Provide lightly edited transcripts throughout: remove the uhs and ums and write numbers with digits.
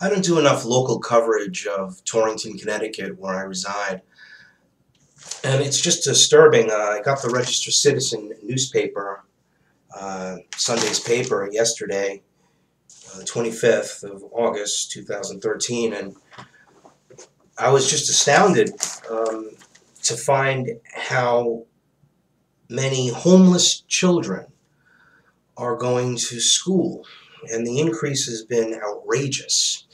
I don't do enough local coverage of Torrington, Connecticut, where I reside. And it's just disturbing. I got the Register Citizen newspaper, Sunday's paper, yesterday, 25th of August, 2013, and I was just astounded to find how many homeless children are going to school, and the increase has been outrageous.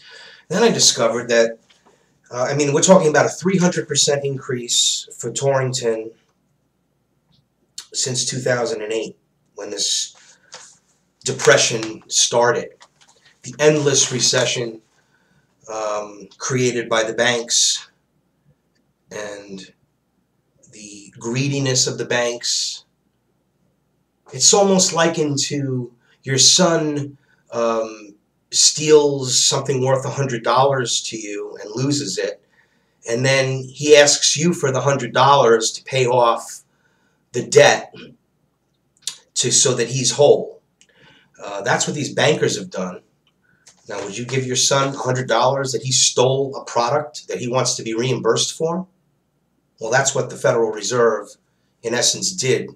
Then I discovered that, we're talking about a 300% increase for Torrington since 2008, when this depression started. The endless recession created by the banks and the greediness of the banks. It's almost likened to your son steals something worth $100 to you and loses it, and then he asks you for the $100 to pay off the debt so that he's whole. That's what these bankers have done. Now, would you give your son $100 that he stole a product that he wants to be reimbursed for? Well, that's what the Federal Reserve, in essence, did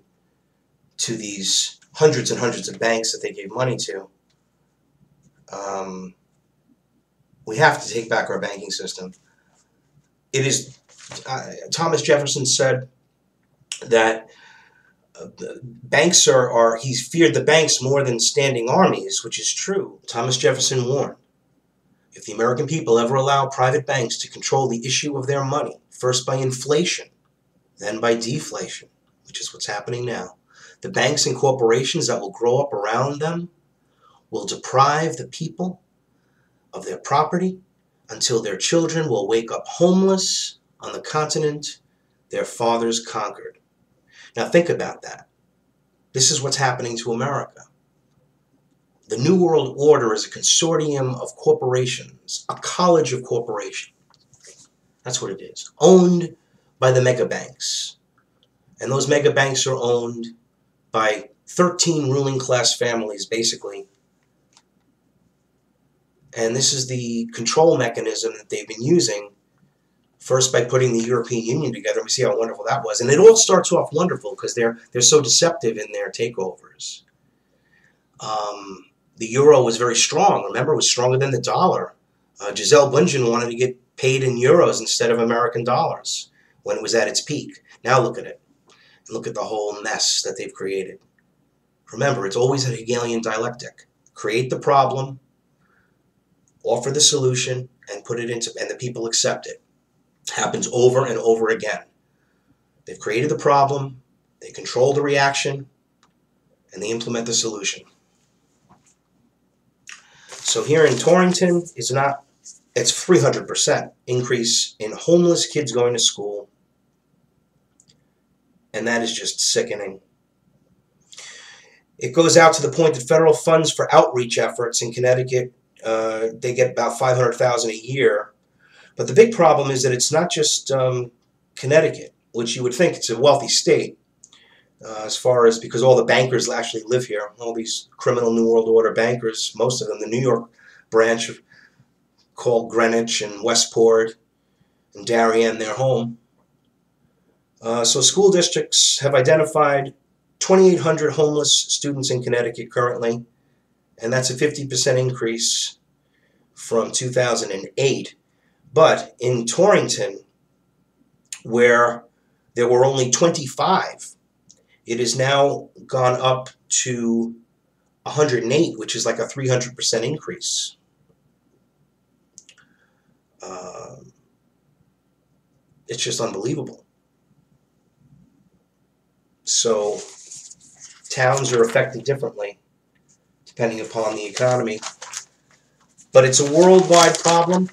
to these hundreds and hundreds of banks that they gave money to. We have to take back our banking system. It is, Thomas Jefferson said that banks he's feared the banks more than standing armies, which is true. Thomas Jefferson warned, if the American people ever allow private banks to control the issue of their money, first by inflation, then by deflation, which is what's happening now, the banks and corporations that will grow up around them will deprive the people of their property until their children will wake up homeless on the continent their fathers conquered. Now think about that. This is what's happening to America. The New World Order is a consortium of corporations, a college of corporations. That's what it is. Owned by the mega banks. And those mega banks are owned by 13 ruling class families, basically. And this is the control mechanism that they've been using, first by putting the European Union together. We see how wonderful that was. And it all starts off wonderful because they're so deceptive in their takeovers. The euro was very strong. Remember, it was stronger than the dollar. Gisele Bundchen wanted to get paid in euros instead of American dollars when it was at its peak. Now look at it. Look at the whole mess that they've created. Remember, it's always a Hegelian dialectic. Create the problem, offer the solution, and put it into, and the people accept it. Happens over and over again. They've created the problem, they control the reaction, and they implement the solution. So here in Torrington, it's 300% increase in homeless kids going to school, and that is just sickening. It goes out to the point that federal funds for outreach efforts in Connecticut, they get about $500,000 a year. But the big problem is that it's not just Connecticut, which you would think it's a wealthy state, because all the bankers actually live here. All these criminal New World Order bankers, most of them, the New York branch called Greenwich and Westport and Darien, their home. So school districts have identified 2,800 homeless students in Connecticut currently, and that's a 50% increase from 2008. But in Torrington, where there were only 25, it has now gone up to 108, which is like a 300% increase. It's just unbelievable. So towns are affected differently depending upon the economy. But it's a worldwide problem,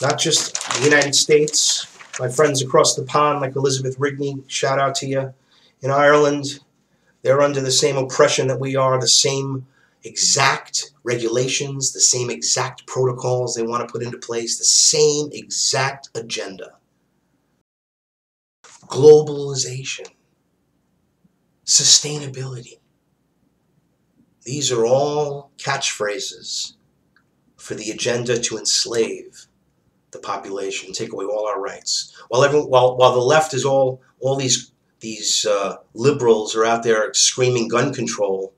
not just the United States. My friends across the pond, like Elizabeth Rigney, shout out to you. In Ireland, they're under the same oppression that we are, the same exact regulations, the same exact protocols they want to put into place, the same exact agenda. Globalization, sustainability. These are all catchphrases for the agenda to enslave the population, take away all our rights. While the left is all these liberals are out there screaming gun control,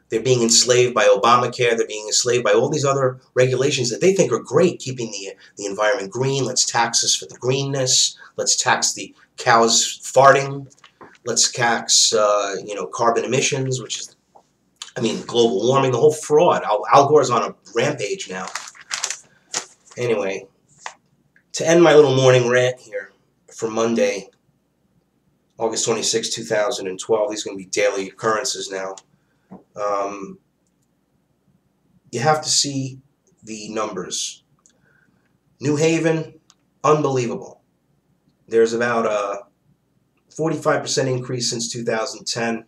they're being enslaved by Obamacare. They're being enslaved by all these other regulations that they think are great, keeping the environment green. Let's tax us for the greenness. Let's tax the cows farting. Let's tax carbon emissions, which is, global warming, the whole fraud. Al Gore's on a rampage now. Anyway, to end my little morning rant here for Monday, August 26, 2012, these are going to be daily occurrences now. You have to see the numbers. New Haven, unbelievable. There's about a 45% increase since 2010.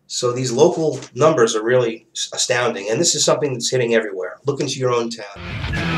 So these local numbers are really astounding, and this is something that's hitting everywhere. Look into your own town.